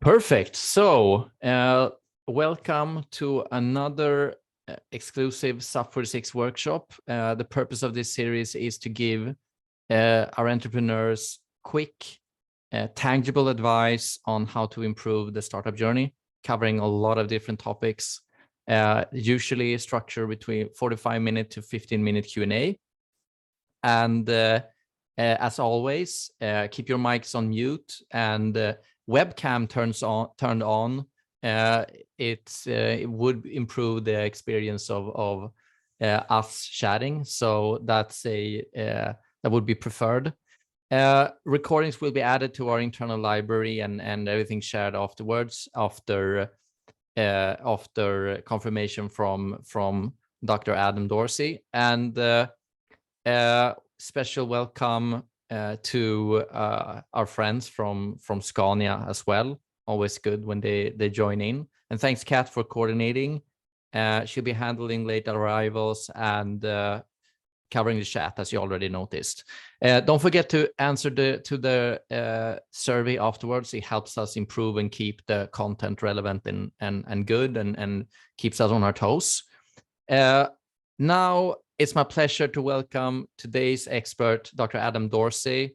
Perfect. So welcome to another exclusive SUP46 workshop. The purpose of this series is to give our entrepreneurs quick, tangible advice on how to improve the startup journey, covering a lot of different topics, usually structured between 45-minute to 15-minute Q&A. And as always, keep your mics on mute and webcam turned on. It would improve the experience of us chatting, so that would be preferred. Recordings will be added to our internal library and everything shared afterwards after confirmation from Dr. Adam Dorsay. And special welcome to our friends from Scania as well. Always good when they join in. And thanks, Kat, for coordinating. She'll be handling late arrivals and covering the chat, as you already noticed. Don't forget to answer to the survey afterwards. It helps us improve and keep the content relevant and good and keeps us on our toes. Now, it's my pleasure to welcome today's expert, Dr. Adam Dorsay.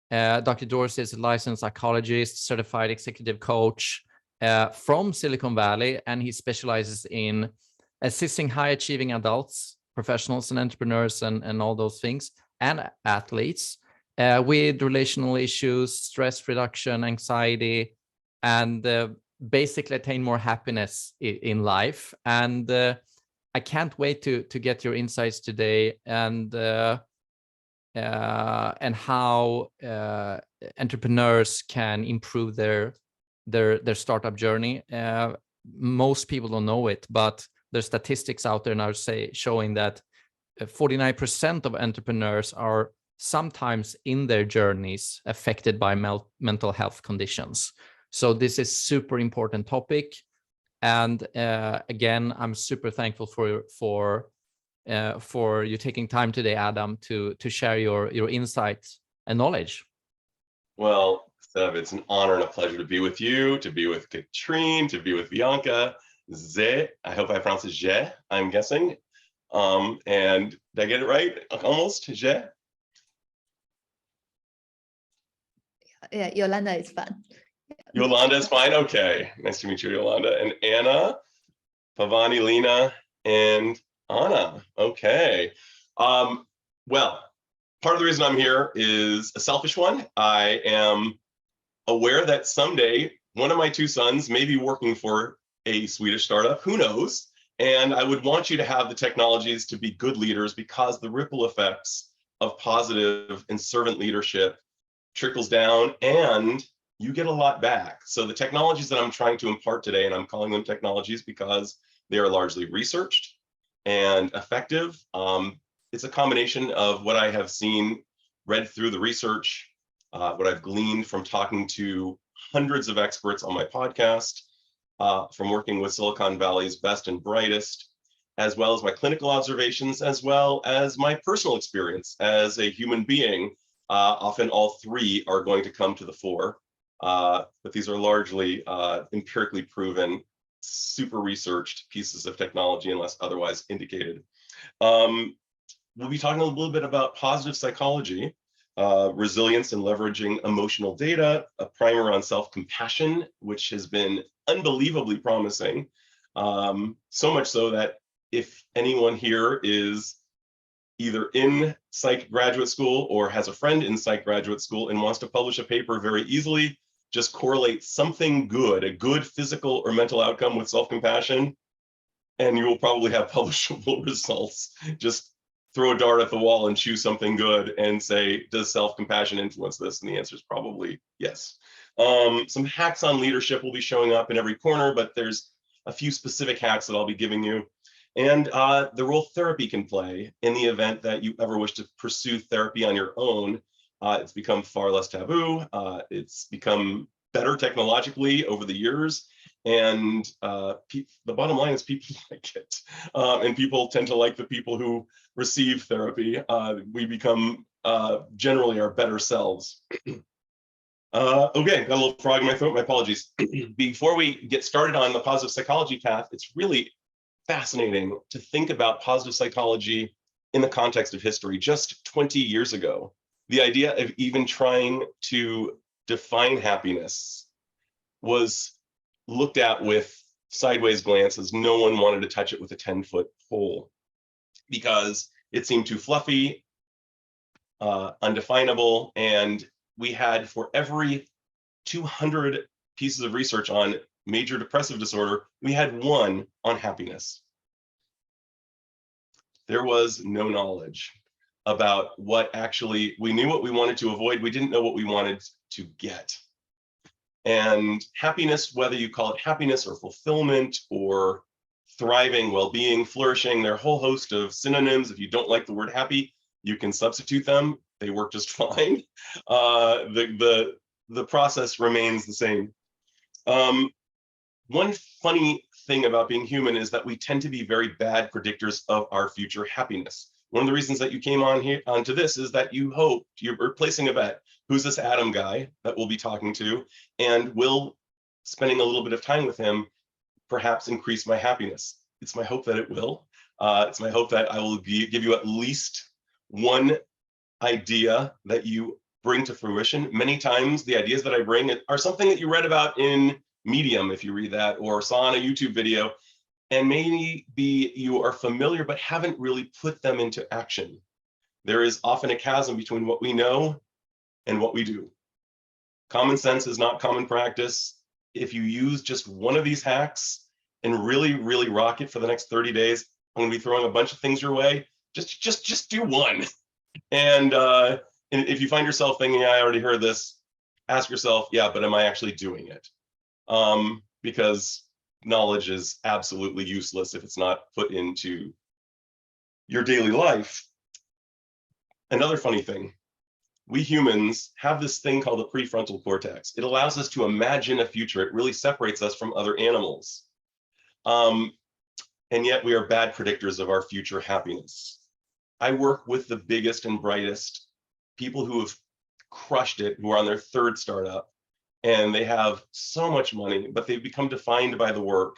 Dr. Dorsay is a licensed psychologist, certified executive coach from Silicon Valley, and he specializes in assisting high-achieving adults, professionals and entrepreneurs and all those things, and athletes with relational issues, stress reduction, anxiety, and basically attain more happiness in life. And I can't wait to get your insights today and how entrepreneurs can improve their startup journey. Most people don't know it, but there's statistics out there now showing that 49% of entrepreneurs are sometimes in their journeys affected by mental health conditions. So this is super important topic. And again, I'm super thankful for you taking time today, Adam, to share your insights and knowledge. Well, Seb, it's an honor and a pleasure to be with you, to be with Katrine, to be with Bianca. Zé, I hope I pronounced it Zé, I'm guessing. And did I get it right? Almost, Zé? Yeah, Yolanda is fine. Yolanda is fine? Okay. Nice to meet you, Yolanda. And Anna, Pavani, Lena, and Anna. Okay. Well, part of the reason I'm here is a selfish one. I am aware that someday one of my two sons may be working for a Swedish startup, who knows? And I would want you to have the technologies to be good leaders, because the ripple effects of positive and servant leadership trickles down and you get a lot back. So the technologies that I'm trying to impart today, and I'm calling them technologies because they are largely researched and effective. It's a combination of what I have seen, read through the research, what I've gleaned from talking to hundreds of experts on my podcast, from working with Silicon Valley's best and brightest, as well as my clinical observations, as well as my personal experience as a human being. Often all three are going to come to the fore. But these are largely empirically proven, super researched pieces of technology, unless otherwise indicated. We'll be talking a little bit about positive psychology, resilience and leveraging emotional data, a primer on self-compassion, which has been unbelievably promising. So much so that if anyone here is either in psych graduate school or has a friend in psych graduate school and wants to publish a paper very easily, just correlate something good, a good physical or mental outcome with self-compassion, and you will probably have publishable results. Just throw a dart at the wall and choose something good and say, does self-compassion influence this? And the answer is probably yes. Some hacks on leadership will be showing up in every corner, but there's a few specific hacks that I'll be giving you. And the role therapy can play in the event that you ever wish to pursue therapy on your own. It's become far less taboo. It's become better technologically over the years. And the bottom line is people like it. And people tend to like the people who receive therapy. We become generally our better selves. Okay, got a little frog in my throat, my apologies. Before we get started on the positive psychology path, it's really fascinating to think about positive psychology in the context of history. Just 20 years ago, the idea of even trying to define happiness was looked at with sideways glances. No one wanted to touch it with a 10-foot pole because it seemed too fluffy, undefinable, and we had, for every 200 pieces of research on major depressive disorder, we had one on happiness. There was no knowledge about what actually, we knew what we wanted to avoid, we didn't know what we wanted to get. And happiness, whether you call it happiness or fulfillment or thriving, well-being, flourishing, there are a whole host of synonyms. If you don't like the word happy, you can substitute them. They work just fine. The process remains the same. One funny thing about being human is that we tend to be very bad predictors of our future happiness. One of the reasons that you came on here onto this is that you hope you're placing a bet. Who's this Adam guy that we'll be talking to? And will spending a little bit of time with him perhaps increase my happiness? It's my hope that it will. It's my hope that I will give you at least one idea that you bring to fruition. Many times the ideas that I bring are something that you read about in Medium, if you read that, or saw on a YouTube video, and maybe you are familiar but haven't really put them into action. There is often a chasm between what we know and what we do. Common sense is not common practice. If you use just one of these hacks and really, really rock it for the next 30 days, I'm gonna be throwing a bunch of things your way. Just do one. And if you find yourself thinking, I already heard this, ask yourself, yeah, but am I actually doing it? Because knowledge is absolutely useless if it's not put into your daily life. Another funny thing, we humans have this thing called the prefrontal cortex. It allows us to imagine a future. It really separates us from other animals. And yet we are bad predictors of our future happiness. I work with the biggest and brightest people who have crushed it, who are on their third startup, and they have so much money, but they've become defined by the work.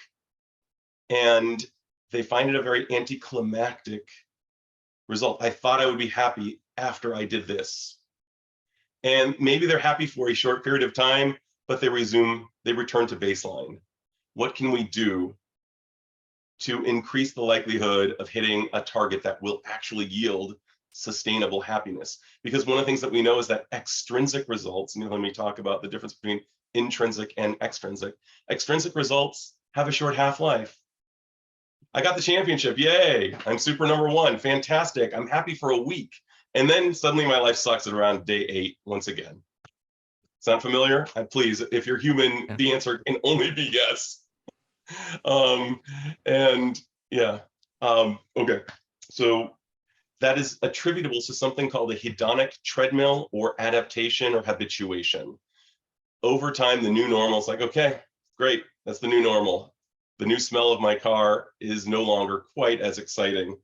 And they find it a very anticlimactic result. I thought I would be happy after I did this. And maybe they're happy for a short period of time, but they return to baseline. What can we do to increase the likelihood of hitting a target that will actually yield sustainable happiness? Because one of the things that we know is that extrinsic results, and let me talk about the difference between intrinsic and extrinsic. Extrinsic results have a short half-life. I got the championship, yay, I'm super #1, fantastic, I'm happy for a week. And then suddenly my life sucks at around day 8 once again. Sound familiar? Please, if you're human, yeah. The answer can only be yes. And yeah, okay. So that is attributable to something called a hedonic treadmill or adaptation or habituation. Over time, the new normal is like, okay, great, that's the new normal. The new smell of my car is no longer quite as exciting.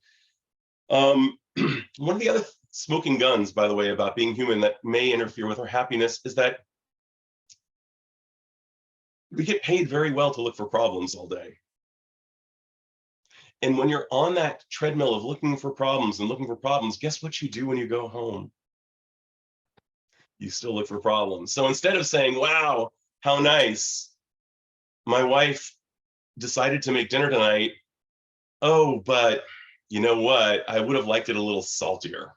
One of the other smoking guns, by the way, about being human that may interfere with our happiness is that we get paid very well to look for problems all day. And when you're on that treadmill of looking for problems, guess what you do when you go home? You still look for problems. So instead of saying, wow, how nice, my wife decided to make dinner tonight. Oh, but you know what? I would have liked it a little saltier.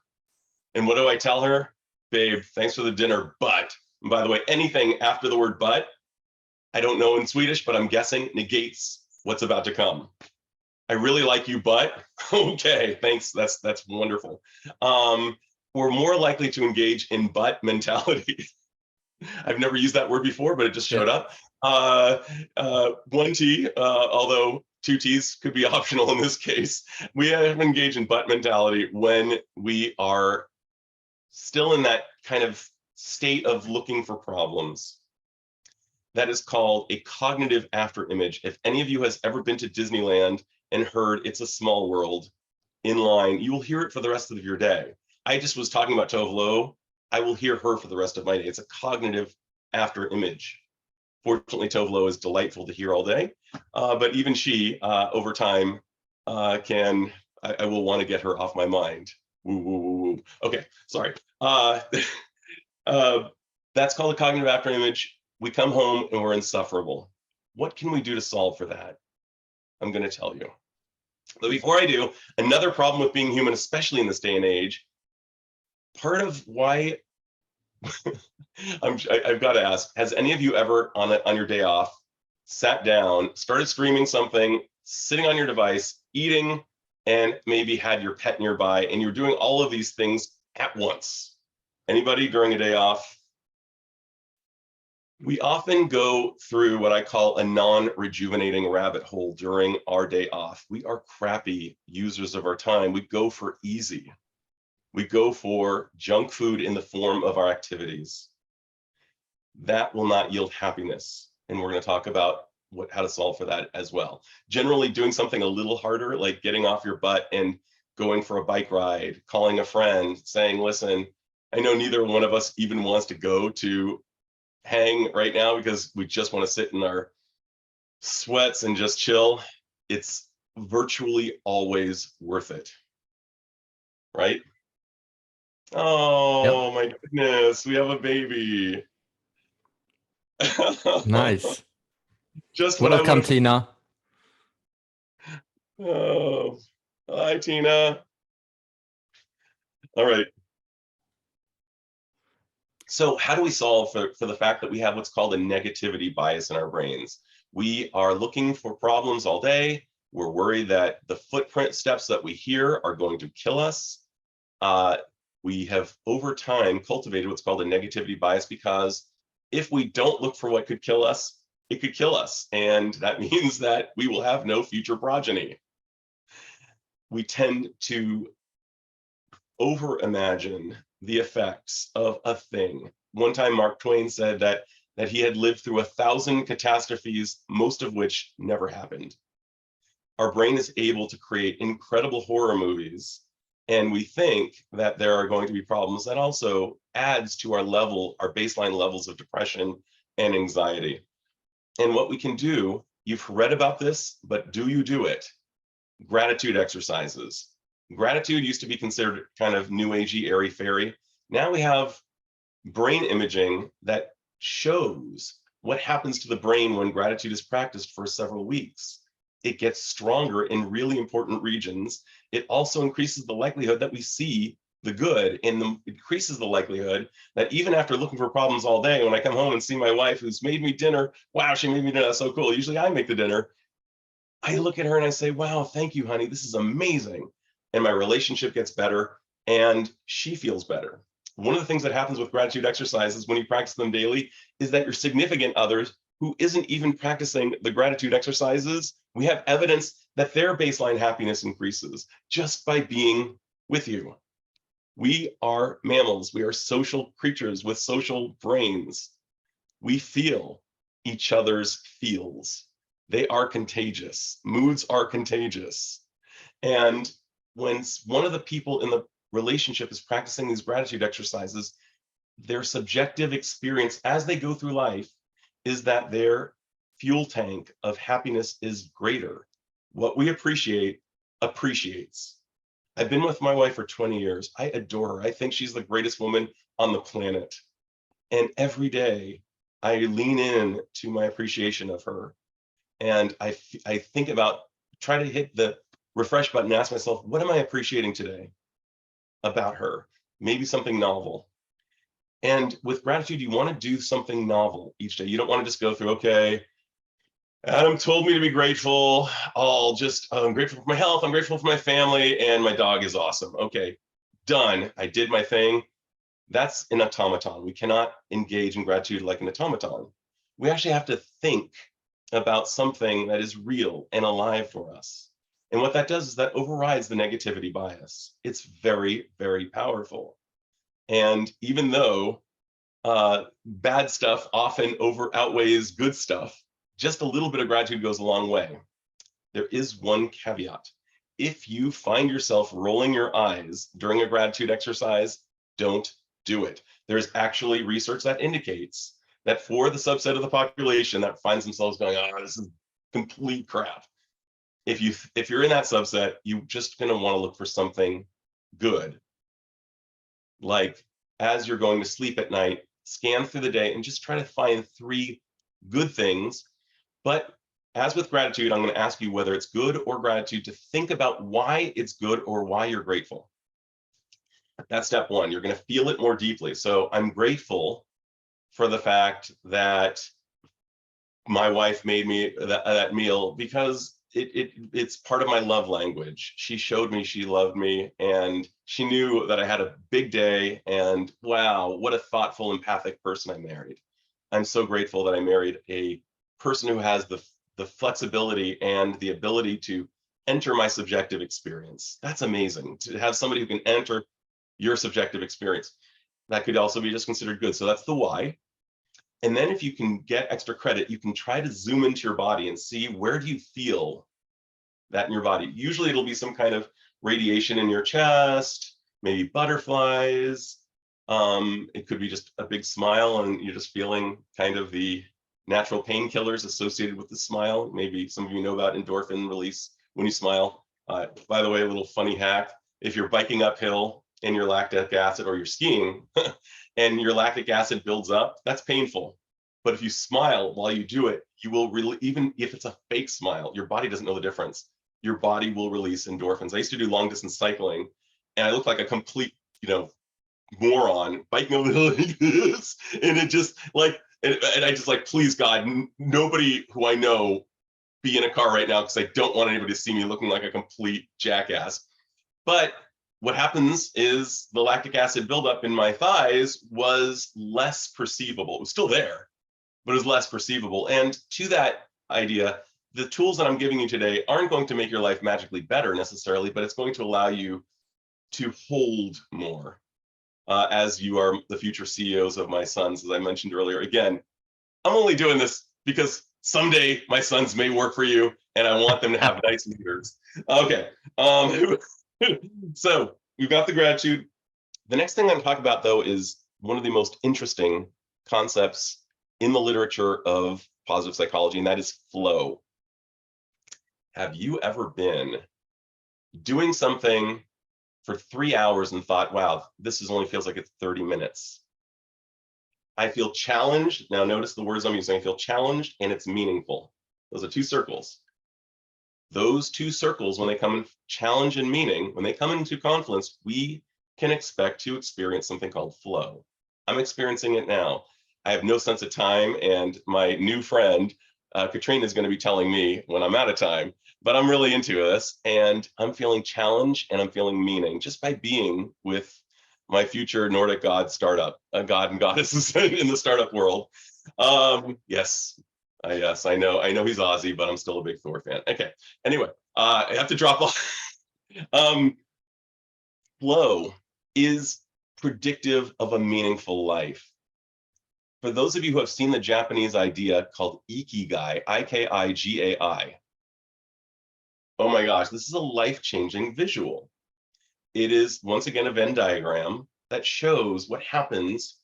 And what do I tell her? Babe, thanks for the dinner, but, and by the way, anything after the word but, I don't know in Swedish, but I'm guessing negates what's about to come. I really like you, but okay, thanks, that's wonderful. We're more likely to engage in but mentality. I've never used that word before, but it just showed up. 1 T, although 2 T's could be optional in this case. We have engaged in but mentality when we are still in that kind of state of looking for problems. That is called a cognitive afterimage. If any of you has ever been to Disneyland and heard It's a Small World in line, you will hear it for the rest of your day. I just was talking about Tove Lo. I will hear her for the rest of my day. It's a cognitive after image. Fortunately, Tovlo is delightful to hear all day, but even she, over time, I will want to get her off my mind. Woo, woo, woo, woo. Okay, sorry. That's called a cognitive after image. We come home and we're insufferable. What can we do to solve for that? I'm going to tell you. But before I do, another problem with being human, especially in this day and age, part of why I've got to ask, has any of you ever on your day off sat down, started streaming something, sitting on your device, eating, and maybe had your pet nearby, and you're doing all of these things at once? Anybody during a day off? We often go through what I call a non-rejuvenating rabbit hole during our day off. We are crappy users of our time. We go for easy. We go for junk food in the form of our activities. That will not yield happiness. And we're going to talk about how to solve for that as well. Generally, doing something a little harder, like getting off your butt and going for a bike ride, calling a friend, saying, listen, I know neither one of us even wants to go to hang right now because we just want to sit in our sweats and just chill. It's virtually always worth it, right? Oh, yep. My goodness, we have a baby. Nice. Just welcome, Tina. Oh, hi, Tina. All right. So how do we solve for the fact that we have what's called a negativity bias in our brains? We are looking for problems all day. We're worried that the footprint steps that we hear are going to kill us. We have over time cultivated what's called a negativity bias, because if we don't look for what could kill us, it could kill us. And that means that we will have no future progeny. We tend to over-imagine the effects of a thing. One time Mark Twain said that he had lived through 1,000 catastrophes, most of which never happened. Our brain is able to create incredible horror movies, and we think that there are going to be problems. That also adds to our baseline levels of depression and anxiety. And what we can do, you've read about this, but do you do it? Gratitude exercises. Gratitude used to be considered kind of new agey, airy fairy. Now we have brain imaging that shows what happens to the brain when gratitude is practiced for several weeks. It gets stronger in really important regions. It also increases the likelihood that we see the good, and increases the likelihood that even after looking for problems all day, when I come home and see my wife who's made me dinner, wow, she made me dinner, that's so cool. Usually I make the dinner. I look at her and I say, wow, thank you, honey, this is amazing. And my relationship gets better and she feels better. One of the things that happens with gratitude exercises when you practice them daily is that your significant others who isn't even practicing the gratitude exercises, we have evidence that their baseline happiness increases just by being with you. We are mammals. We are social creatures with social brains. We feel each other's feels. They are contagious. Moods are contagious. And when one of the people in the relationship is practicing these gratitude exercises, their subjective experience as they go through life is that their fuel tank of happiness is greater. What we appreciate appreciates. I've been with my wife for 20 years. I adore her. I think she's the greatest woman on the planet. And every day I lean in to my appreciation of her. And I think about, try to hit the refresh button, ask myself, what am I appreciating today about her? Maybe something novel. And with gratitude, you want to do something novel each day. You don't want to just go through, okay, Adam told me to be grateful. I'm grateful for my health. I'm grateful for my family, and my dog is awesome. Okay, done. I did my thing. That's an automaton. We cannot engage in gratitude like an automaton. We actually have to think about something that is real and alive for us. And what that does is that overrides the negativity bias. It's very, very powerful. And even though bad stuff often outweighs good stuff, just a little bit of gratitude goes a long way. There is one caveat. If you find yourself rolling your eyes during a gratitude exercise, don't do it. There's actually research that indicates that for the subset of the population that finds themselves going, oh, this is complete crap. If you're in that subset, you're just going to want to look for something good. Like as you're going to sleep at night, scan through the day and just try to find 3 good things. But as with gratitude, I'm going to ask you whether it's good or gratitude to think about why it's good or why you're grateful. That's step 1. You're going to feel it more deeply. So I'm grateful for the fact that my wife made me that meal because it's part of my love language. She showed me she loved me, and she knew that I had a big day, and wow, what a thoughtful, empathic person I married. I'm so grateful that I married a person who has the flexibility and the ability to enter my subjective experience. That's amazing, to have somebody who can enter your subjective experience. That could also be just considered good. So that's the why. And then if you can get extra credit, you can try to zoom into your body and see, where do you feel that in your body? Usually it'll be some kind of radiation in your chest, maybe butterflies. It could be just a big smile and you're just feeling kind of the natural painkillers associated with the smile. Maybe some of you know about endorphin release when you smile. By the way, a little funny hack: if you're biking uphill and your lactic acid, or you're skiing and your lactic acid builds up, that's painful. But if you smile while you do it, you will really, even if it's a fake smile, your body doesn't know the difference. Your body will release endorphins. I used to do long distance cycling and I looked like a complete, moron biking over the hill like this. And it just like, and I just like, please God, nobody who I know be in a car right now, because I don't want anybody to see me looking like a complete jackass. But what happens is the lactic acid buildup in my thighs was less perceivable. It was still there, but it was less perceivable. And to that idea, the tools that I'm giving you today aren't going to make your life magically better necessarily, but it's going to allow you to hold more as you are the future CEOs of my sons, as I mentioned earlier. Again, I'm only doing this because someday my sons may work for you and I want them to have nice leaders. Okay. So we've got the gratitude. The next thing I'm going to talk about, though, is one of the most interesting concepts in the literature of positive psychology, and that is flow. Have you ever been doing something for 3 hours and thought, wow, this only feels like it's 30 minutes? I feel challenged. Now notice the words I'm using. I feel challenged and it's meaningful. Those are 2 circles. Those 2 circles, when they come in challenge and meaning, when they come into confluence, we can expect to experience something called flow. I'm experiencing it now. I have no sense of time, and my new friend, Katrina, is going to be telling me when I'm out of time, but I'm really into this, and I'm feeling challenge and I'm feeling meaning just by being with my future Nordic god startup, god and goddesses in the startup world. Yes. Yes, I know he's Aussie, but I'm still a big Thor fan. Okay, anyway, I have to drop off. Flow is predictive of a meaningful life. For those of you who have seen the Japanese idea called ikigai, I-K-I-G-A-I, oh my gosh, this is a life-changing visual. It is, once again, a Venn diagram that shows what happens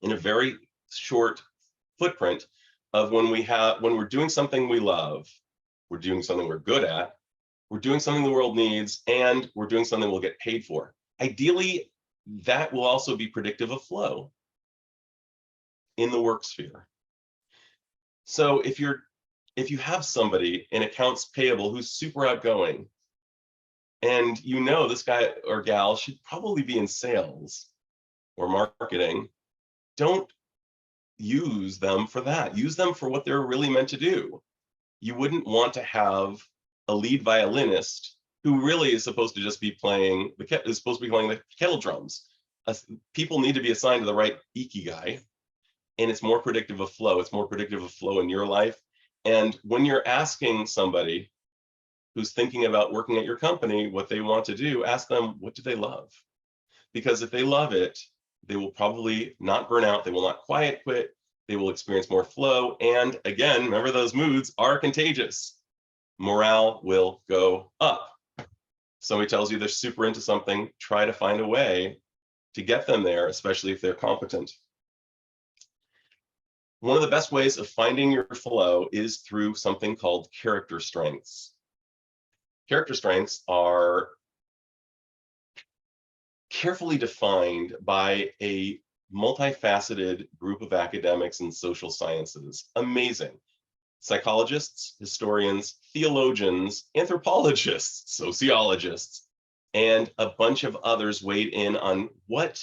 in a very short footprint of when we're doing something we love, we're doing something we're good at, we're doing something the world needs, and we're doing something we'll get paid for. Ideally, that will also be predictive of flow in the work sphere. So if you have somebody in accounts payable who's super outgoing, and this guy or gal should probably be in sales or marketing, don't use them for that. Use them for what they're really meant to do. You wouldn't want to have a lead violinist who really is supposed to just be playing the kettle drums. People need to be assigned to the right ikigai, and it's more predictive of flow. It's more predictive of flow in your life. And when you're asking somebody who's thinking about working at your company what they want to do, ask them, what do they love? Because if they love it, they will probably not burn out. They will not quiet quit. They will experience more flow. And again, remember, those moods are contagious. Morale will go up. Somebody tells you they're super into something, try to find a way to get them there, especially if they're competent. One of the best ways of finding your flow is through something called character strengths. Character strengths are carefully defined by a multifaceted group of academics in social sciences. Amazing. Psychologists, historians, theologians, anthropologists, sociologists, and a bunch of others weighed in on what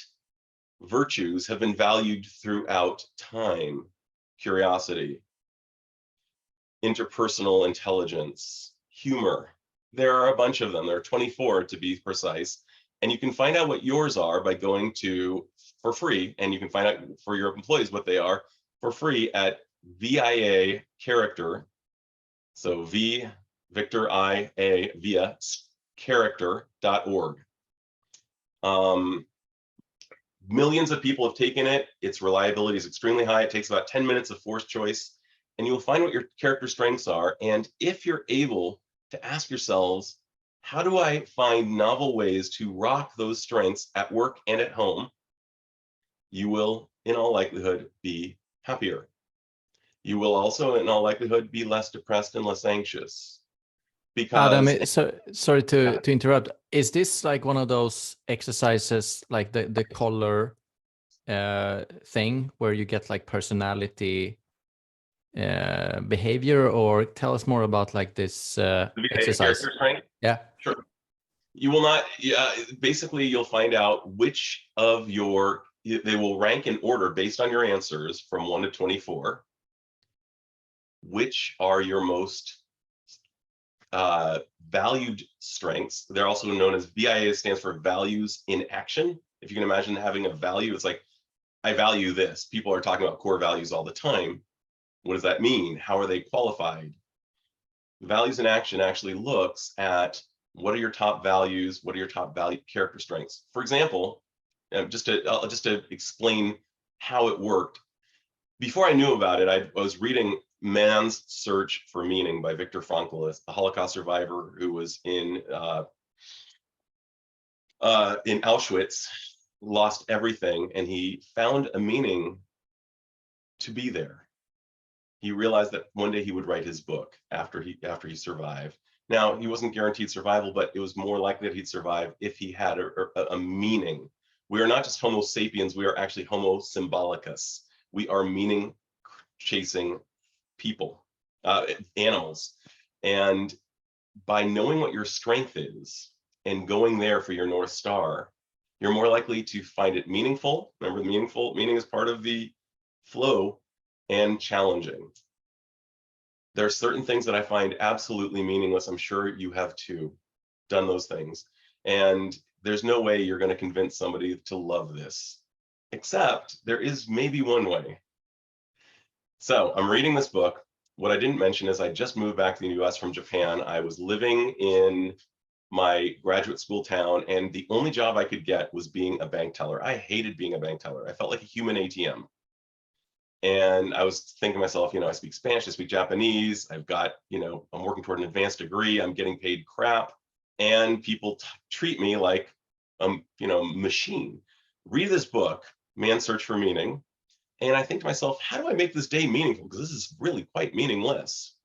virtues have been valued throughout time. Curiosity, interpersonal intelligence, humor. There are a bunch of them. There are 24 to be precise. And you can find out what yours are by going to, for free, and you can find out for your employees what they are for free at VIA Character. So V, Victor, I, A, via character.org. Millions of people have taken it. Its reliability is extremely high. It takes about 10 minutes of forced choice, and you'll find what your character strengths are. And if you're able to ask yourselves, how do I find novel ways to rock those strengths at work and at home, you will, in all likelihood, be happier. You will also, in all likelihood, be less depressed and less anxious. Because Adam, sorry to interrupt. Is this like one of those exercises, like the color thing, where you get like personality behavior, or tell us more about like this exercise? Character strength? Yeah. Sure. You will not, basically you'll find out which of your, they will rank in order based on your answers from 1 to 24. Which are your most valued strengths. They're also known as VIA, stands for values in action. If you can imagine having a value, it's like, I value this. People are talking about core values all the time. What does that mean? How are they qualified? Values in action actually looks at what are your top values, what are your top value character strengths. For example, just to explain how it worked. Before I knew about it, I was reading Man's Search for Meaning by Viktor Frankl, a Holocaust survivor who was in Auschwitz, lost everything, and he found a meaning to be there. He realized that one day he would write his book after he survived. Now, he wasn't guaranteed survival, but it was more likely that he'd survive if he had a meaning. We are not just Homo sapiens, we are actually Homo symbolicus. We are meaning-chasing people, animals. And by knowing what your strength is and going there for your North Star, you're more likely to find it meaningful. Remember, meaning is part of the flow, and challenging. There are certain things that I find absolutely meaningless. I'm sure you have too done those things. And there's no way you're going to convince somebody to love this, except there is maybe one way. So I'm reading this book. What I didn't mention is I just moved back to the US from Japan. I was living in my graduate school town, and the only job I could get was being a bank teller. I hated being a bank teller. I felt like a human ATM. And I was thinking to myself, I speak Spanish, I speak Japanese, I've got, I'm working toward an advanced degree, I'm getting paid crap, and people treat me like machine. Read this book, Man's Search for Meaning, and I think to myself, how do I make this day meaningful? Because this is really quite meaningless.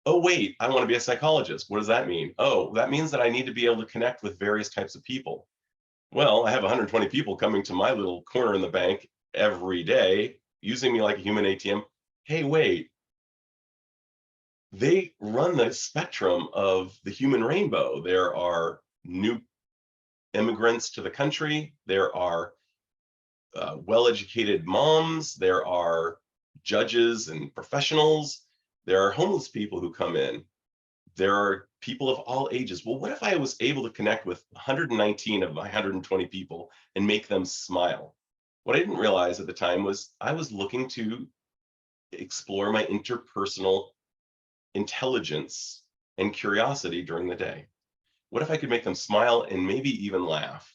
Oh, wait, I want to be a psychologist. What does that mean? Oh, that means that I need to be able to connect with various types of people. Well, I have 120 people coming to my little corner in the bank every day, using me like a human ATM. Hey, wait, they run the spectrum of the human rainbow. There are new immigrants to the country. There are well-educated moms. There are judges and professionals. There are homeless people who come in. There are people of all ages. Well, what if I was able to connect with 119 of my 120 people and make them smile? What I didn't realize at the time was I was looking to explore my interpersonal intelligence and curiosity during the day. What if I could make them smile and maybe even laugh?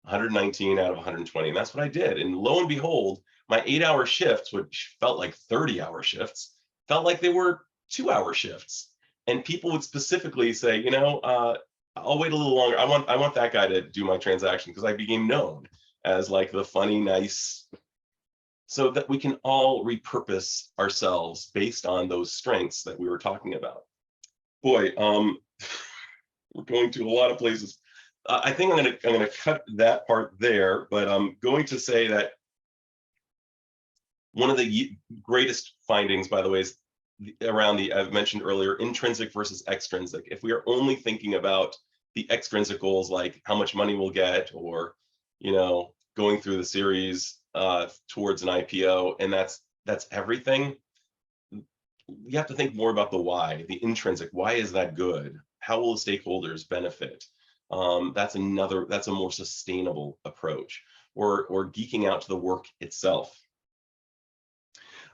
119 out of 120, and that's what I did. And lo and behold, my 8-hour shifts, which felt like 30-hour shifts, felt like they were 2-hour shifts. And people would specifically say, I'll wait a little longer. I want that guy to do my transaction, because I became known as like the funny, nice so that we can all repurpose ourselves based on those strengths that we were talking about. Boy, we're going to a lot of places. I think I'm gonna cut that part there, but I'm going to say that one of the greatest findings, by the way, is around the, I've mentioned earlier, intrinsic versus extrinsic. If we are only thinking about the extrinsic goals, like how much money we'll get, or, you know, going through the series towards an IPO, and that's everything, you have to think more about the why, the intrinsic. Why is that good? How will the stakeholders benefit? That's a more sustainable approach, or geeking out to the work itself.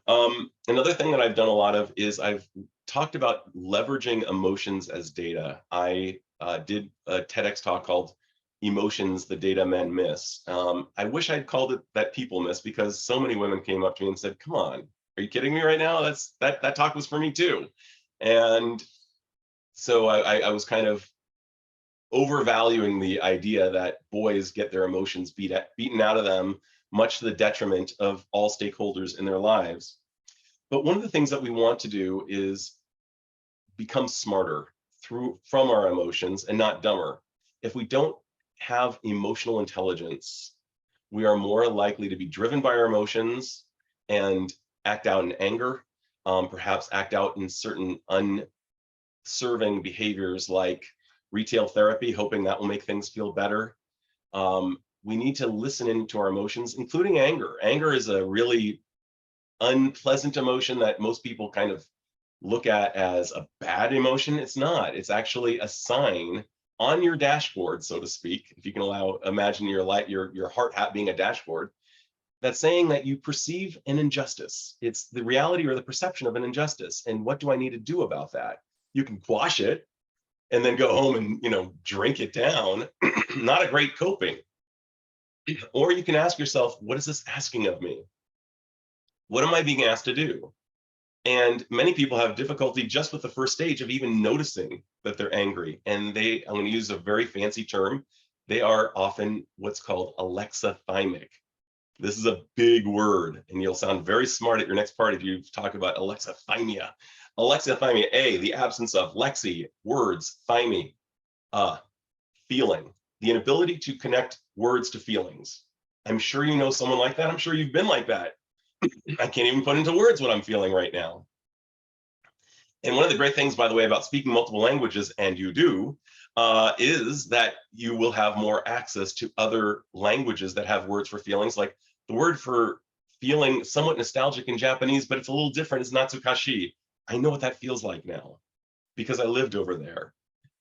Another thing that I've done a lot of is I've talked about leveraging emotions as data. I did a TEDx talk called Emotions, the Data Men Miss. I wish I'd called it That People Miss, because so many women came up to me and said, come on, are you kidding me right now? That talk was for me too. And so I was kind of overvaluing the idea that boys get their emotions beaten out of them, much to the detriment of all stakeholders in their lives. But one of the things that we want to do is become smarter from our emotions and not dumber. If we don't have emotional intelligence, we are more likely to be driven by our emotions and act out in anger, perhaps act out in certain unserving behaviors like retail therapy, hoping that will make things feel better. We need to listen into our emotions, including anger. Anger is a really unpleasant emotion that most people kind of look at as a bad emotion. It's not. It's actually a sign on your dashboard, so to speak, if you can imagine your heart hat being a dashboard, that's saying that you perceive an injustice. It's the reality or the perception of an injustice. And what do I need to do about that? You can quash it and then go home and, you know, drink it down. Not a great coping. Or you can ask yourself, what is this asking of me? What am I being asked to do? And many people have difficulty just with the first stage of even noticing that they're angry. And I'm going to use a very fancy term. They are often what's called alexithymic. This is a big word, and you'll sound very smart at your next party if you talk about alexithymia. Alexithymia, the absence of, lexi, words, thyme, feeling, the inability to connect words to feelings. I'm sure you know someone like that. I'm sure you've been like that. I can't even put into words what I'm feeling right now. And one of the great things, by the way, about speaking multiple languages, and you do, is that you will have more access to other languages that have words for feelings. Like the word for feeling somewhat nostalgic in Japanese, but it's a little different, is natsukashi. I know what that feels like now because I lived over there.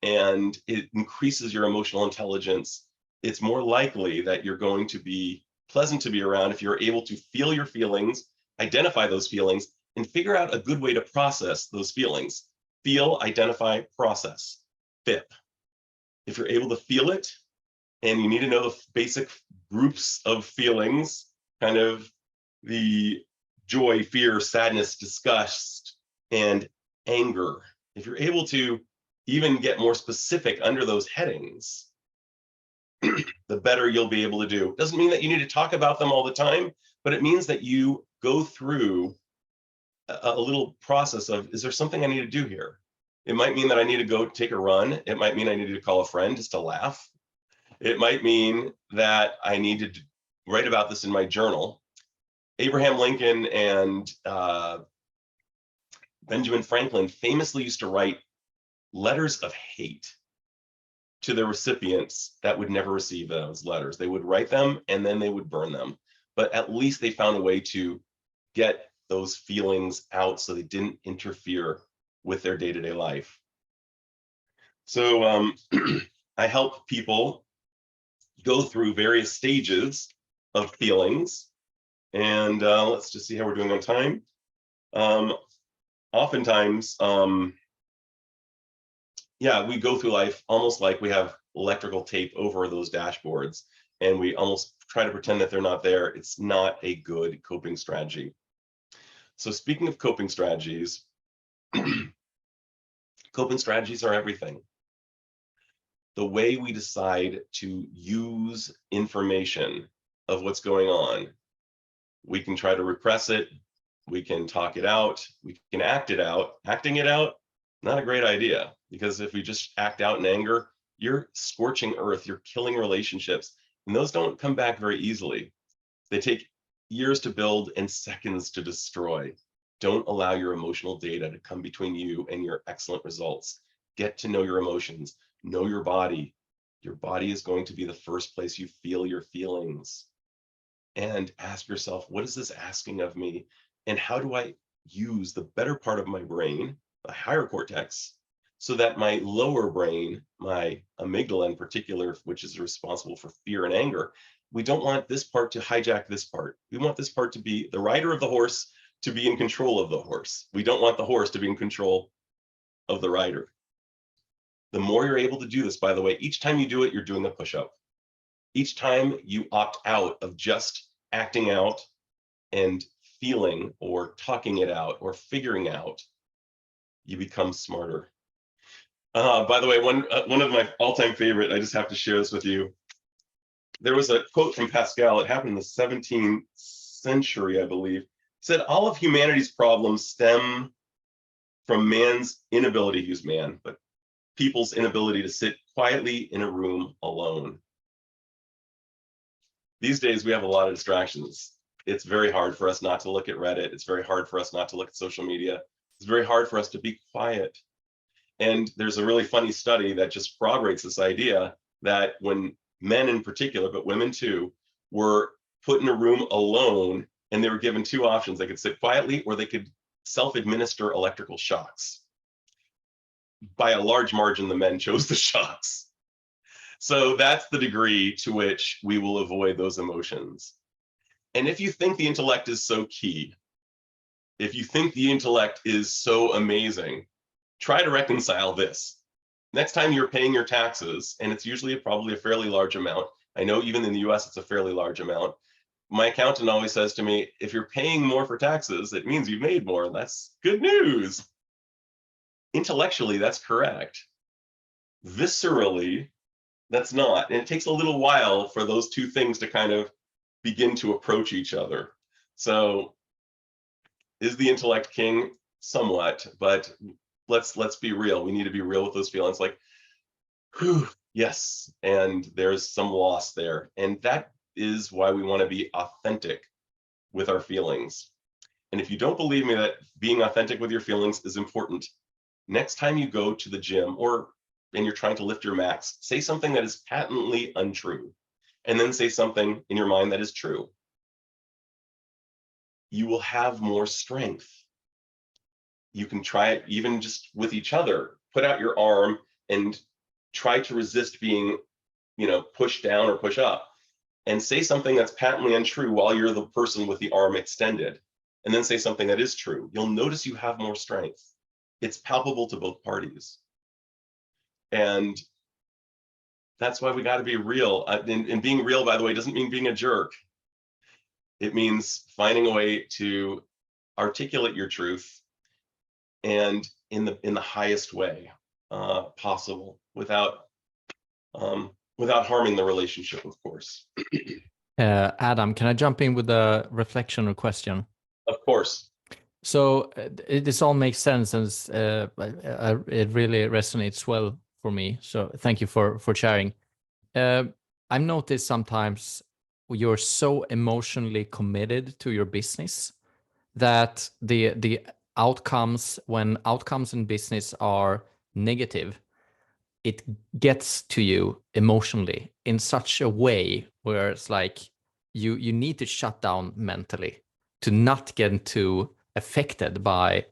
And it increases your emotional intelligence. It's more likely that you're going to be pleasant to be around if you're able to feel your feelings, identify those feelings, and figure out a good way to process those feelings. Feel, identify, process, FIP. If you're able to feel it, and you need to know the basic groups of feelings, kind of the joy, fear, sadness, disgust, and anger. If you're able to even get more specific under those headings, the better you'll be able to do. Doesn't mean that you need to talk about them all the time, but it means that you go through a little process of, is there something I need to do here? It might mean that I need to go take a run. It might mean I need to call a friend just to laugh. It might mean that I need to write about this in my journal. Abraham Lincoln and Benjamin Franklin famously used to write letters of hate to their recipients that would never receive those letters. They would write them and then they would burn them. But at least they found a way to get those feelings out so they didn't interfere with their day-to-day life. So I help people go through various stages of feelings. And let's just see how we're doing on time. Oftentimes, we go through life almost like we have electrical tape over those dashboards, and we almost try to pretend that they're not there. It's not a good coping strategy. So speaking of coping strategies, coping strategies are everything. The way we decide to use information of what's going on We can try to repress it. We can talk it out. We can act it out. Acting it out, not a great idea, because if we just act out in anger, you're scorching earth, you're killing relationships, and those don't come back very easily. They take years to build and seconds to destroy. Don't allow your emotional data to come between you and your excellent results. Get to know your emotions, know your body. Your body is going to be the first place you feel your feelings. And ask yourself, what is this asking of me? And how do I use the better part of my brain, the higher cortex, so that my lower brain, my amygdala in particular, which is responsible for fear and anger, we don't want this part to hijack this part. We want this part to be the rider of the horse, to be in control of the horse. We don't want the horse to be in control of the rider. The more you're able to do this, by the way, each time you do it, you're doing a push-up. Each time you opt out of just acting out and feeling or talking it out or figuring out, you become smarter. By the way, one of my all-time favorite, I just have to share this with you. There was a quote from Pascal. It happened in the 17th century, I believe. It said, all of humanity's problems stem from man's inability, use man, but people's inability to sit quietly in a room alone. These days, we have a lot of distractions. It's very hard for us not to look at Reddit. It's very hard for us not to look at social media. It's very hard for us to be quiet. And there's a really funny study that just corroborates this idea that when men in particular, but women too, were put in a room alone and they were given two options. They could sit quietly or they could self-administer electrical shocks. By a large margin, the men chose the shocks. So that's the degree to which we will avoid those emotions. And if you think the intellect is so key, if you think the intellect is so amazing, try to reconcile this. Next time you're paying your taxes, and it's usually probably a fairly large amount. I know even in the US, it's a fairly large amount. My accountant always says to me, if you're paying more for taxes, it means you've made more. That's good news. Intellectually, that's correct. Viscerally, that's not. And it takes a little while for those two things to kind of begin to approach each other. So is the intellect king? Somewhat, but let's be real. We need to be real with those feelings, like, whew, yes, and there's some loss there. And that is why we want to be authentic with our feelings. And if you don't believe me that being authentic with your feelings is important, next time you go to the gym and you're trying to lift your max, say something that is patently untrue, and then say something in your mind that is true. You will have more strength. You can try it even just with each other. Put out your arm and try to resist being, pushed down or push up, and say something that's patently untrue while you're the person with the arm extended, and then say something that is true. You'll notice you have more strength. It's palpable to both parties. And that's why we got to be real. And being real, by the way, doesn't mean being a jerk. It means finding a way to articulate your truth and in the highest way possible, without harming the relationship, of course. Adam, can I jump in with a reflection or question? Of course. So this all makes sense, and it really resonates well for me. So thank you for sharing. I've noticed sometimes you're so emotionally committed to your business that the outcomes, when outcomes in business are negative, it gets to you emotionally in such a way where it's like you need to shut down mentally to not get too affected by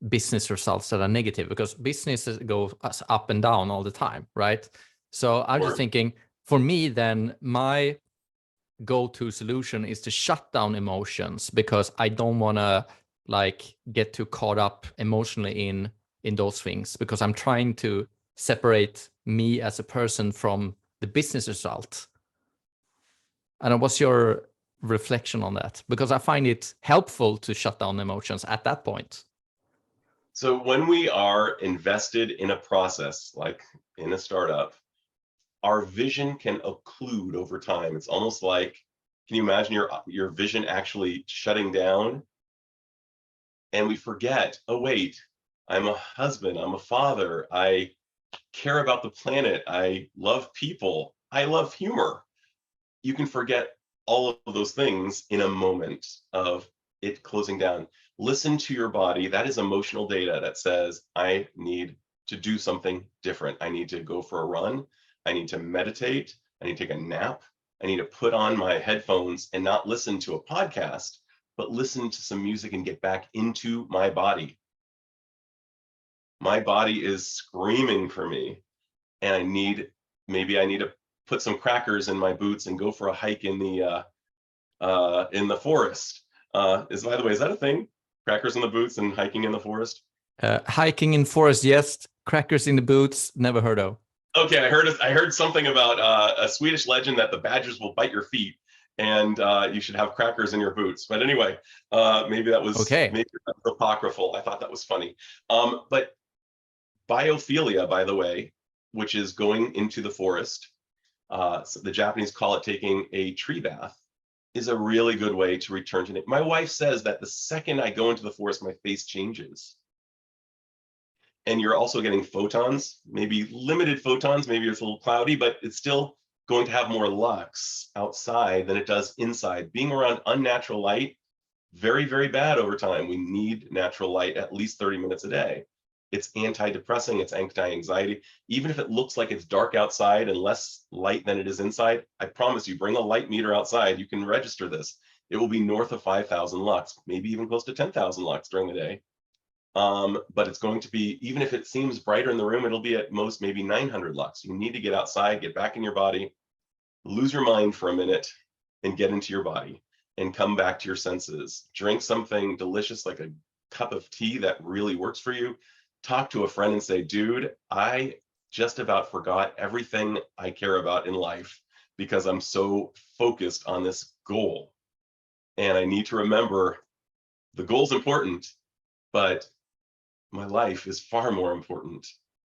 business results that are negative, because businesses go up and down all the time, right? So I'm just thinking, for me then, my go-to solution is to shut down emotions, because I don't want to get too caught up emotionally in those things, because I'm trying to separate me as a person from the business result. And what's your reflection on that? Because I find it helpful to shut down emotions at that point. So when we are invested in a process, like in a startup, our vision can occlude over time. It's almost like Can you imagine your vision actually shutting down? And we forget, oh wait, I'm a husband, I'm a father, I care about the planet, I love people, I love humor. You can forget all of those things in a moment of it closing down. Listen to your body. That is emotional data that says, I need to do something different. I need to go for a run. I need to meditate. I need to take a nap. I need to put on my headphones and not listen to a podcast, but listen to some music and get back into my body. My body is screaming for me, and maybe I need to put some crackers in my boots and go for a hike in the forest. By the way, is that a thing? Crackers in the boots and hiking in the forest? Hiking in forest, yes. Crackers in the boots, never heard of. Okay, I heard something about a Swedish legend that the badgers will bite your feet, and you should have crackers in your boots. But anyway, maybe that was apocryphal. I thought that was funny. But biophilia, by the way, which is going into the forest, so the Japanese call it taking a tree bath, is a really good way to return to nature. My wife says that the second I go into the forest, my face changes. And you're also getting photons, maybe limited photons, maybe it's a little cloudy, but it's still going to have more lux outside than it does inside. Being around unnatural light, very, very bad over time. We need natural light at least 30 minutes a day. It's antidepressing, it's anti-anxiety. Even if it looks like it's dark outside and less light than it is inside, I promise you, bring a light meter outside, you can register this. It will be north of 5,000 lux, maybe even close to 10,000 lux during the day. But it's going to be, even if it seems brighter in the room, it'll be at most maybe 900 lux. You need to get outside, get back in your body, lose your mind for a minute and get into your body and come back to your senses. Drink something delicious like a cup of tea that really works for you. Talk to a friend and say, dude, I just about forgot everything I care about in life because I'm so focused on this goal. And I need to remember the goal's important, but my life is far more important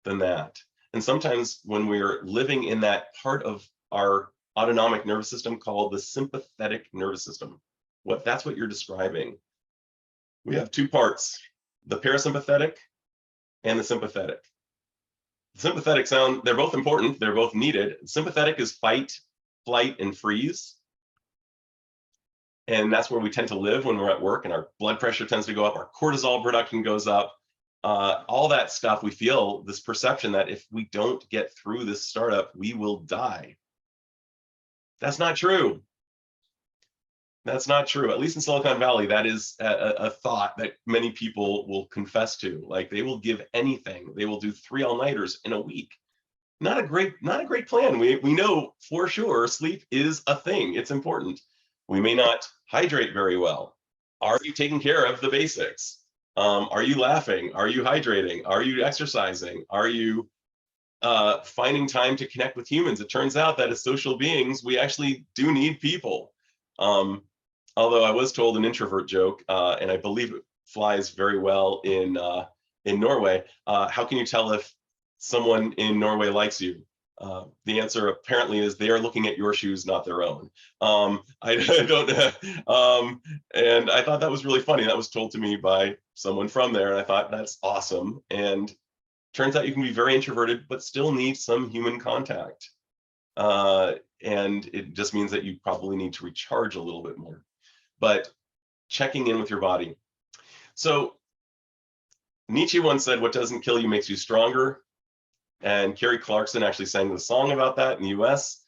than that. And sometimes when we're living in that part of our autonomic nervous system called the sympathetic nervous system, that's what you're describing. We have two parts, the parasympathetic and the sympathetic. The sympathetic they're both important, they're both needed. Sympathetic is fight, flight, and freeze. And that's where we tend to live when we're at work, and our blood pressure tends to go up, our cortisol production goes up, all that stuff. We feel this perception that if we don't get through this startup, we will die. That's not true. That's not true. At least in Silicon Valley, that is a thought that many people will confess to. Like, they will give anything. They will do 3 all-nighters in a week. Not a great plan. We know for sure sleep is a thing. It's important. We may not hydrate very well. Are you taking care of the basics? Are you laughing? Are you hydrating? Are you exercising? Are you finding time to connect with humans? It turns out that as social beings, we actually do need people. Although I was told an introvert joke, and I believe it flies very well in Norway. How can you tell if someone in Norway likes you? The answer apparently is they are looking at your shoes, not their own. I don't, and I thought that was really funny. That was told to me by someone from there, and I thought that's awesome. And turns out you can be very introverted, but still need some human contact. And it just means that you probably need to recharge a little bit more. But checking in with your body. So Nietzsche once said, what doesn't kill you makes you stronger. And Kerry Clarkson actually sang the song about that in the US.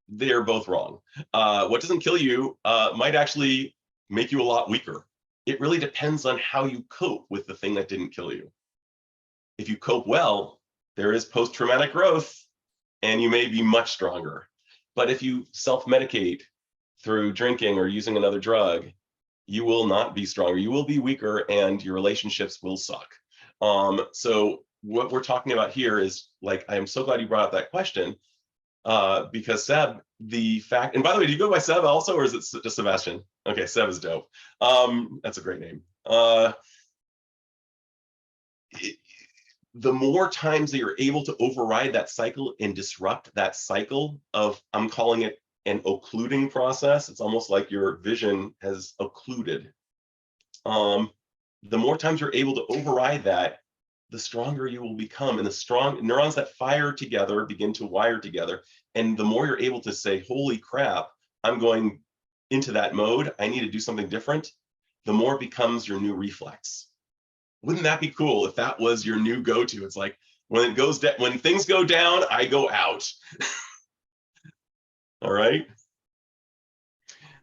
They're both wrong. What doesn't kill you might actually make you a lot weaker. It really depends on how you cope with the thing that didn't kill you. If you cope well, there is post-traumatic growth and you may be much stronger. But if you self-medicate through drinking or using another drug, you will not be stronger. You will be weaker and your relationships will suck. So what we're talking about here is, like, I am so glad you brought up that question, because Seb, and by the way, do you go by Seb also, or is it just Sebastian? Okay, Seb is dope. That's a great name. The more times that you're able to override that cycle and disrupt that cycle of, I'm calling it an occluding process. It's almost like your vision has occluded. The more times you're able to override that, the stronger you will become. And the strong neurons that fire together begin to wire together. And the more you're able to say, holy crap, I'm going into that mode, I need to do something different, the more it becomes your new reflex. Wouldn't that be cool if that was your new go-to? It's like, when it goes down, when things go down, I go out. All right.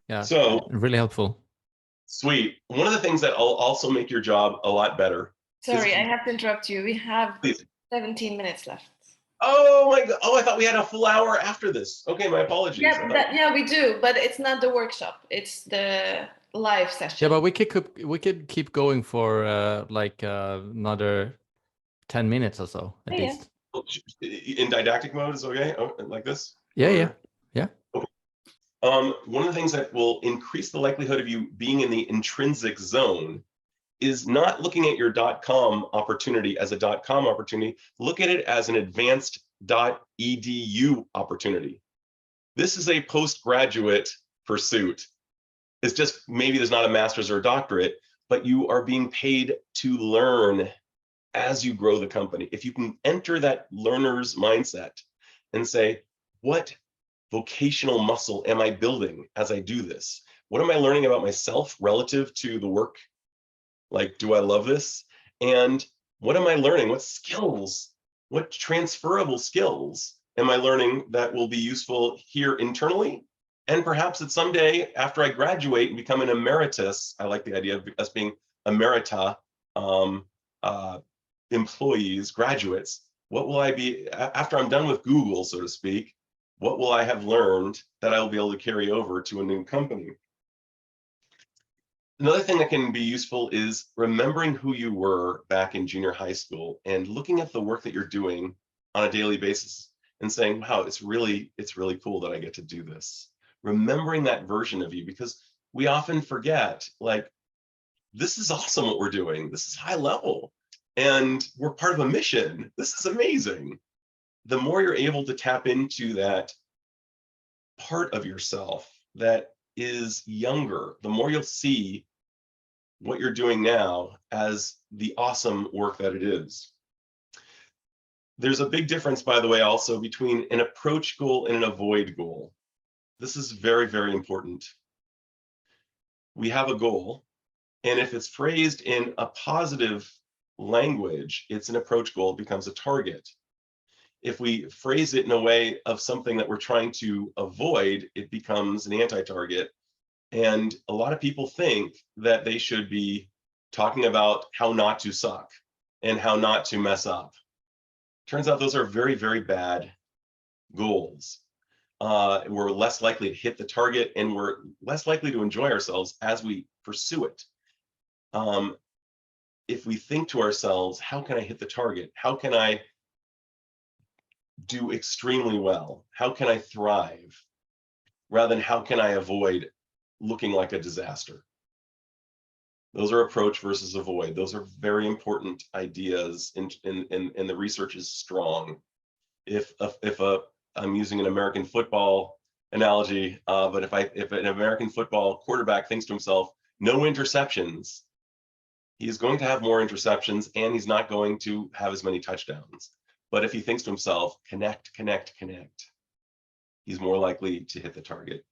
Yeah. So really helpful. Sweet. One of the things that will also make your job a lot better. Sorry, I have to interrupt you. We have Please. 17 minutes left. Oh my God. Oh, I thought we had a full hour after this. Okay, my apologies. Yeah, we do, but it's not the workshop. It's the live session. Yeah, but we could keep going for another 10 minutes or so at least. In didactic mode is okay? Oh, like this? Yeah. Okay. One of the things that will increase the likelihood of you being in the intrinsic zone is not looking at your .com opportunity as a .com opportunity. Look at it as an advanced .edu opportunity. This is a postgraduate pursuit. It's just maybe there's not a master's or a doctorate, but you are being paid to learn as you grow the company. If you can enter that learner's mindset and say, what vocational muscle am I building as I do this? What am I learning about myself relative to the work? Like, do I love this? And what am I learning? What skills, what transferable skills am I learning that will be useful here internally? And perhaps that someday after I graduate and become an emeritus, I like the idea of us being emerita employees, graduates, what will I be, after I'm done with Google, so to speak, what will I have learned that I will be able to carry over to a new company? Another thing that can be useful is remembering who you were back in junior high school and looking at the work that you're doing on a daily basis and saying, wow, it's really cool that I get to do this. Remembering that version of you, because we often forget, like, this is awesome what we're doing. This is high level and we're part of a mission. This is amazing. The more you're able to tap into that part of yourself that is younger, the more you'll see what you're doing now as the awesome work that it is. There's a big difference, by the way, also between an approach goal and an avoid goal. This is very, very important. We have a goal, and if it's phrased in a positive language, it's an approach goal, it becomes a target. If we phrase it in a way of something that we're trying to avoid, it becomes an anti-target. And a lot of people think that they should be talking about how not to suck and how not to mess up. Turns out those are very, very bad goals. We're less likely to hit the target and we're less likely to enjoy ourselves as we pursue it. If we think to ourselves, how can I hit the target? How can I do extremely well? How can I thrive? Rather than how can I avoid looking like a disaster? Those are approach versus avoid. Those are very important ideas, and the research is strong. If I'm using an American football analogy, but if an American football quarterback thinks to himself, no interceptions, he is going to have more interceptions and he's not going to have as many touchdowns. But if he thinks to himself, connect, connect, connect, he's more likely to hit the target.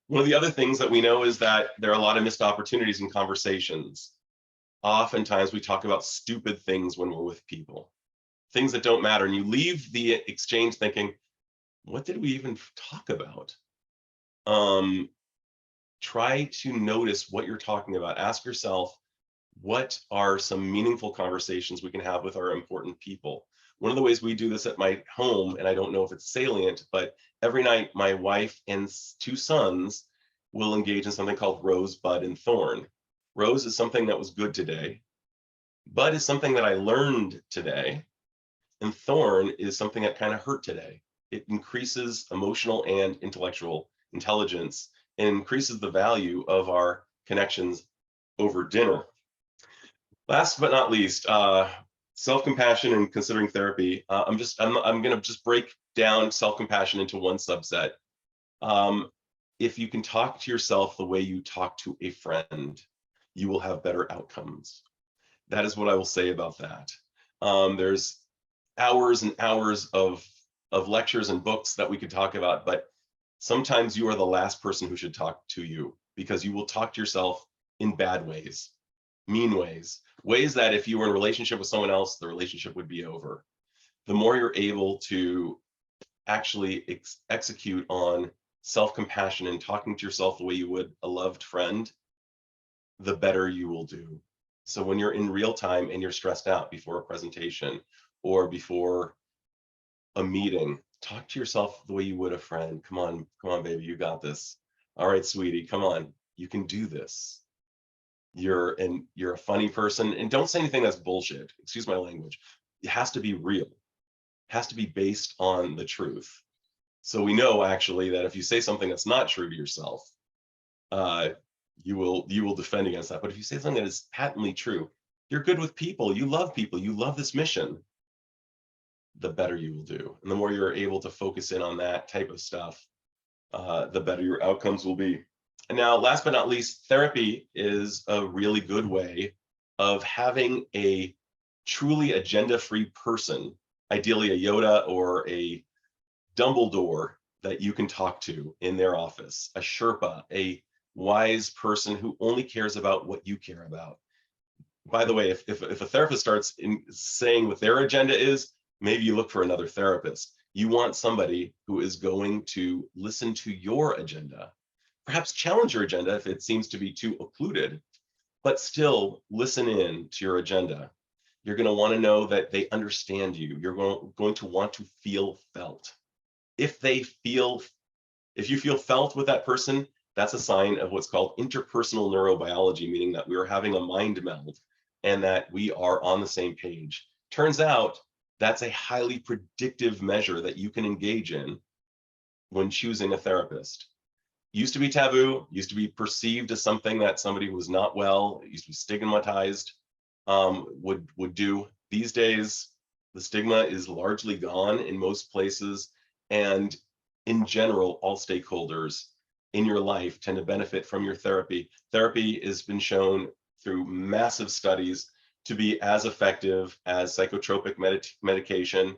One of the other things that we know is that there are a lot of missed opportunities in conversations. Oftentimes we talk about stupid things when we're with people, things that don't matter. And you leave the exchange thinking, what did we even talk about? Try to notice what you're talking about. Ask yourself, what are some meaningful conversations we can have with our important people? One of the ways we do this at my home, and I don't know if it's salient, but every night my wife and 2 sons will engage in something called Rose, Bud, and Thorn. Rose is something that was good today. Bud is something that I learned today. And Thorn is something that kind of hurt today. It increases emotional and intellectual intelligence and increases the value of our connections over dinner. Last but not least, self-compassion and considering therapy. I'm going to just break down self-compassion into one subset. If you can talk to yourself the way you talk to a friend, you will have better outcomes. That is what I will say about that. There's hours and hours of lectures and books that we could talk about, but sometimes you are the last person who should talk to you, because you will talk to yourself in bad ways, mean ways, ways that if you were in a relationship with someone else, the relationship would be over. The more you're able to actually execute on self-compassion and talking to yourself the way you would a loved friend, the better you will do. So when you're in real time and you're stressed out before a presentation or before a meeting, talk to yourself the way you would a friend. Come on, baby, you got this. All right, sweetie, come on, you can do this. You're a funny person, and don't say anything that's bullshit. Excuse my language. It has to be real. It has to be based on the truth. So we know actually that if you say something that's not true to yourself, you will defend against that. But if you say something that is patently true, you're good with people, you love this mission, the better you will do. And the more you're able to focus in on that type of stuff, the better your outcomes will be. And now, last but not least, therapy is a really good way of having a truly agenda-free person, ideally a Yoda or a Dumbledore, that you can talk to in their office, a Sherpa, a wise person who only cares about what you care about. By the way, if a therapist starts saying what their agenda is, maybe you look for another therapist. You want somebody who is going to listen to your agenda, perhaps challenge your agenda if it seems to be too occluded, but still listen in to your agenda. You're going to want to know that they understand you. You're going to want to feel felt. If you feel felt with that person, that's a sign of what's called interpersonal neurobiology, meaning that we are having a mind meld and that we are on the same page. Turns out that's a highly predictive measure that you can engage in when choosing a therapist. Used to be taboo, used to be perceived as something that somebody who was not well, used to be stigmatized, would do. These days, the stigma is largely gone in most places, and in general, all stakeholders in your life tend to benefit from your therapy. Therapy has been shown through massive studies to be as effective as psychotropic medication.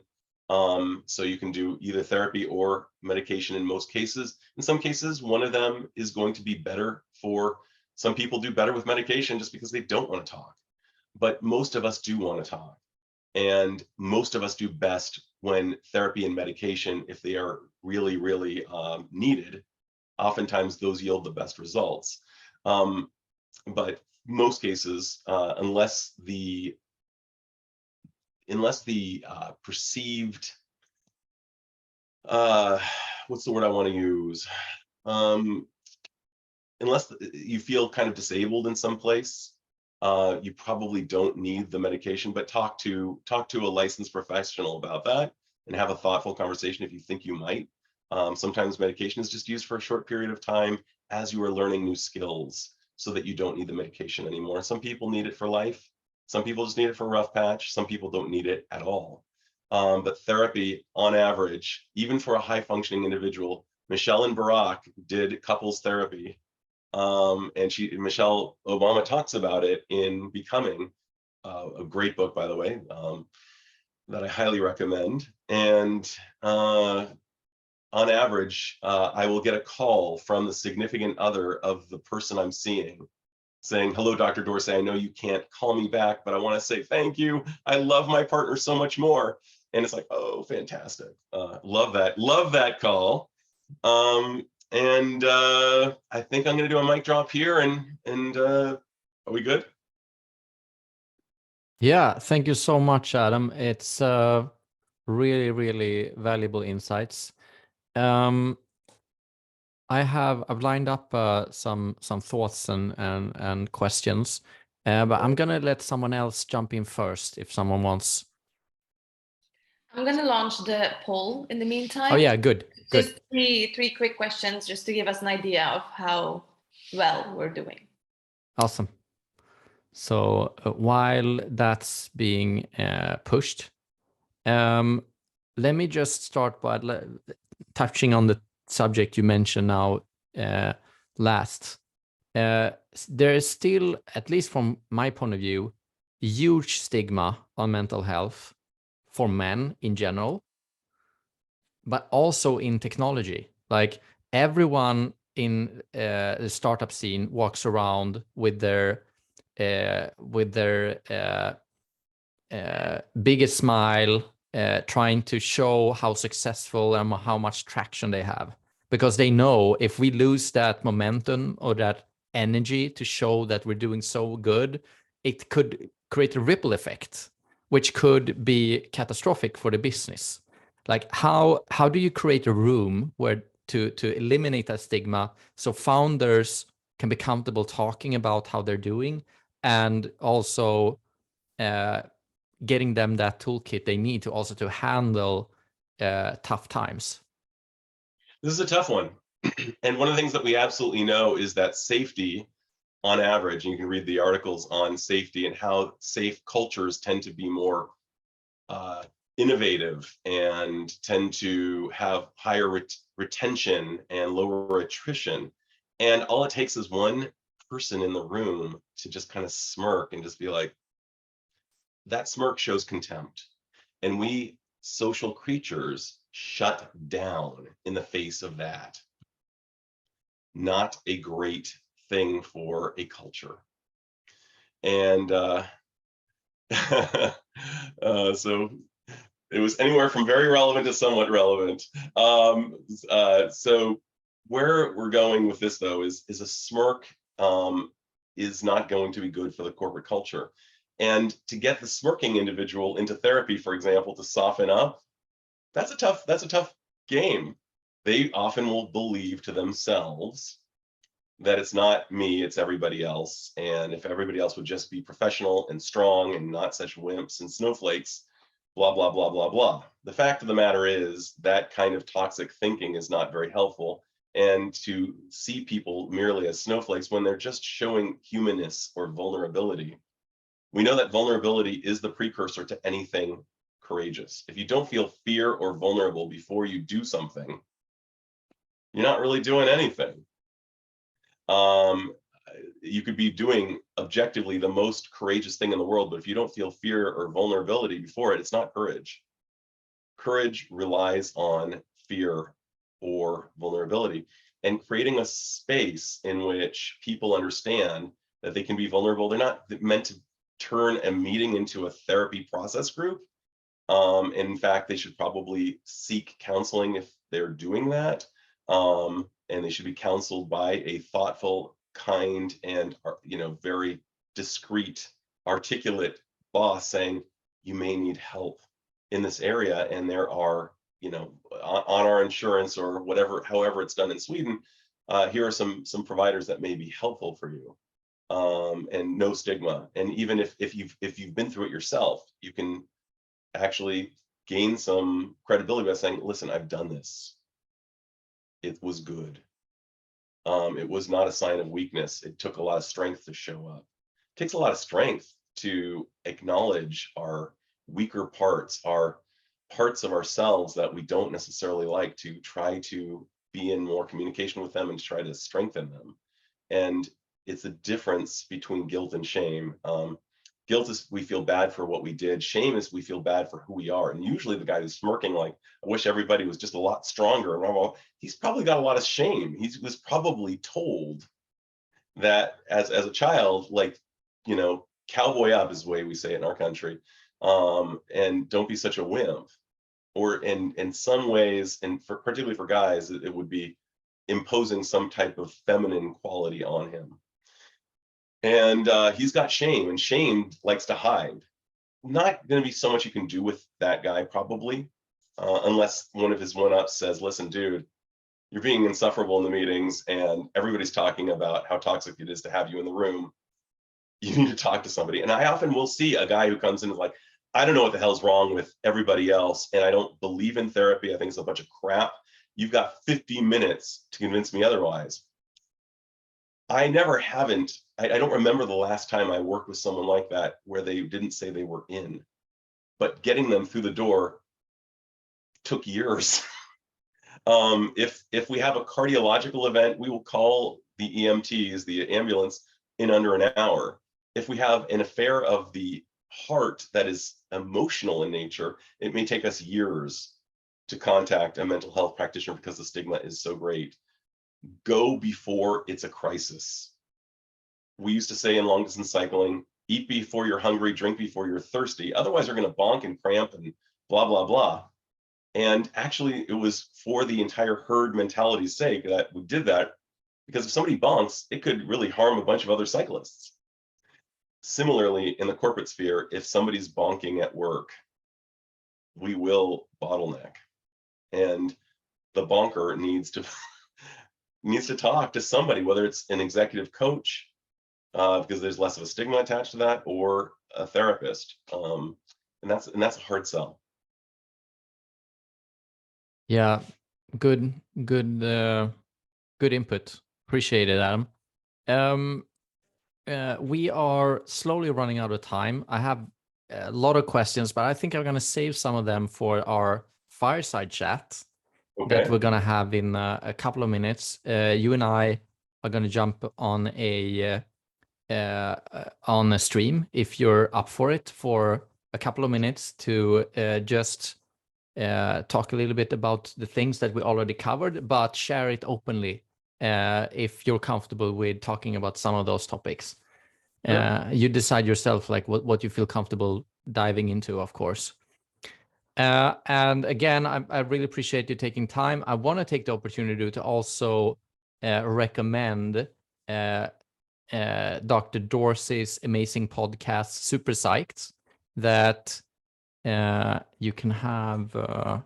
So you can do either therapy or medication in most cases. In some cases, one of them is going to be better for some people. Do better with medication just because they don't want to talk. But most of us do want to talk. And most of us do best when therapy and medication, if they are really, really needed, oftentimes those yield the best results. But most cases, unless the perceived, what's the word I want to use? Unless you feel kind of disabled in some place, you probably don't need the medication, but talk to a licensed professional about that and have a thoughtful conversation if you think you might. Sometimes medication is just used for a short period of time as you are learning new skills so that you don't need the medication anymore. Some people need it for life. Some people just need it for a rough patch. Some people don't need it at all. But therapy, on average, even for a high-functioning individual, Michelle and Barack did couples therapy. And Michelle Obama talks about it in Becoming, a great book, by the way, that I highly recommend. And on average, I will get a call from the significant other of the person I'm seeing saying, "Hello, Dr. Dorsay, I know you can't call me back, but I want to say thank you. I love my partner so much more." And it's like, oh, fantastic. Love that call. And I think I'm going to do a mic drop here, and are we good? Yeah, thank you so much, Adam. It's really, really valuable insights. I've lined up some thoughts and questions, but I'm gonna let someone else jump in first if someone wants. I'm going to launch the poll in the meantime. Oh yeah, good. Just three quick questions just to give us an idea of how well we're doing. Awesome. So while that's being pushed, let me just start by touching on the subject you mentioned now last. There is still, at least from my point of view, huge stigma on mental health for men in general, but also in technology. Like everyone in the startup scene walks around with their biggest smile, trying to show how successful and how much traction they have, because they know if we lose that momentum or that energy to show that we're doing so good, it could create a ripple effect, which could be catastrophic for the business. Like how do you create a room where to eliminate that stigma so founders can be comfortable talking about how they're doing, and also getting them that toolkit they need to also to handle tough times? This is a tough one. And one of the things that we absolutely know is that safety, on average, and you can read the articles on safety and how safe cultures tend to be more innovative and tend to have higher retention and lower attrition. And all it takes is one person in the room to just kind of smirk and just be like, that smirk shows contempt. And we social creatures shut down in the face of that. Not a great thing for a culture. And so it was anywhere from very relevant to somewhat relevant. So where we're going with this, though, is a smirk is not going to be good for the corporate culture. And to get the smirking individual into therapy, for example, to soften up, that's a tough game. They often will believe to themselves that it's not me, it's everybody else. And if everybody else would just be professional and strong and not such wimps and snowflakes, blah, blah, blah, blah, blah. The fact of the matter is that kind of toxic thinking is not very helpful. And to see people merely as snowflakes when they're just showing humanness or vulnerability. We know that vulnerability is the precursor to anything courageous. If you don't feel fear or vulnerable before you do something, you're not really doing anything. You could be doing objectively the most courageous thing in the world, but if you don't feel fear or vulnerability before it, it's not courage. Courage relies on fear or vulnerability, and creating a space in which people understand that they can be vulnerable. They're not meant to turn a meeting into a therapy process group. In fact, they should probably seek counseling if they're doing that. And they should be counseled by a thoughtful, kind, and very discreet, articulate boss saying, you may need help in this area. And there are, on our insurance or whatever, however it's done in Sweden, here are some providers that may be helpful for you. And no stigma. And even if you've been through it yourself, you can actually gain some credibility by saying, listen, I've done this. It was good. It was not a sign of weakness. It took a lot of strength to show up. It takes a lot of strength to acknowledge our weaker parts, our parts of ourselves that we don't necessarily like, to try to be in more communication with them and try to strengthen them. And it's a difference between guilt and shame. Guilt is we feel bad for what we did. Shame is we feel bad for who we are. And usually the guy who's smirking like, I wish everybody was just a lot stronger, he's probably got a lot of shame. He was probably told that as a child, like, cowboy up is the way we say it in our country, and don't be such a wimp. Or in some ways, and particularly for guys, it would be imposing some type of feminine quality on him. And he's got shame, and shame likes to hide. Not going to be so much you can do with that guy, probably, unless one of his one-ups says, listen, dude, you're being insufferable in the meetings, and everybody's talking about how toxic it is to have you in the room. You need to talk to somebody. And I often will see a guy who comes in and is like, I don't know what the hell's wrong with everybody else, and I don't believe in therapy. I think it's a bunch of crap. You've got 50 minutes to convince me otherwise. I don't remember the last time I worked with someone like that where they didn't say they were in. But getting them through the door took years. If we have a cardiological event, we will call the EMTs, the ambulance, in under an hour. If we have an affair of the heart that is emotional in nature, it may take us years to contact a mental health practitioner because the stigma is so great. Go before it's a crisis. We used to say in long distance cycling, eat before you're hungry, drink before you're thirsty. Otherwise, you're going to bonk and cramp and blah, blah, blah. And actually, it was for the entire herd mentality's sake that we did that, because if somebody bonks, it could really harm a bunch of other cyclists. Similarly, in the corporate sphere, if somebody's bonking at work, we will bottleneck. And the bonker needs to talk to somebody, whether it's an executive coach, because there's less of a stigma attached to that, or a therapist. And that's a hard sell. Yeah, good input. Appreciate it, Adam. We are slowly running out of time. I have a lot of questions, but I think I'm going to save some of them for our fireside chat that we're going to have in a couple of minutes. You and I are going to jump on a stream, if you're up for it, for a couple of minutes to just talk a little bit about the things that we already covered, but share it openly if you're comfortable with talking about some of those topics. You decide yourself, like what you feel comfortable diving into, of course. And again, I really appreciate you taking time. I want to take the opportunity to also recommend Dr. Dorsay's amazing podcast, Super Psyched, that you can have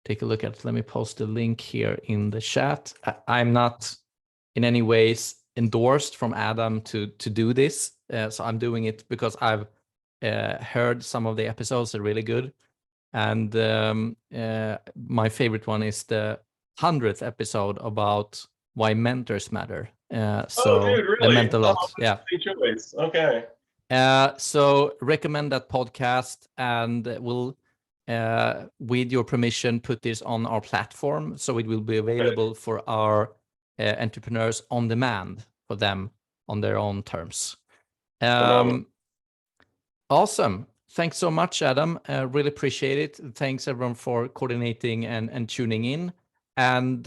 take a look at. Let me post the link here in the chat. I'm not in any ways endorsed from Adam to do this, so I'm doing it because I've heard some of the episodes are really good, and my favorite one is the 100th episode about why mentors matter. So oh, dude, really? I meant a lot. Yeah. Choice. Okay. So recommend that podcast, and we'll, with your permission, put this on our platform, so it will be available for our entrepreneurs on demand for them on their own terms. Awesome. Thanks so much, Adam. Really appreciate it. Thanks everyone for coordinating and tuning in. And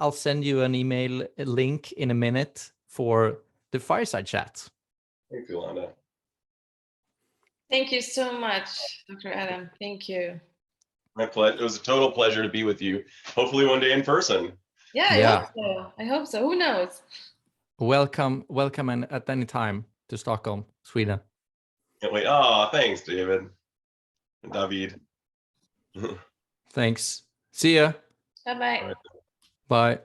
I'll send you an email link in a minute for the fireside chat. Thanks, Yolanda. Thank you so much, Dr. Adam. Thank you. My pleasure. It was a total pleasure to be with you. Hopefully one day in person. Yeah, I hope so. Who knows? Welcome and at any time to Stockholm, Sweden. Can't wait. Oh, thanks, David and David. Thanks. See ya. Bye-bye. Bye.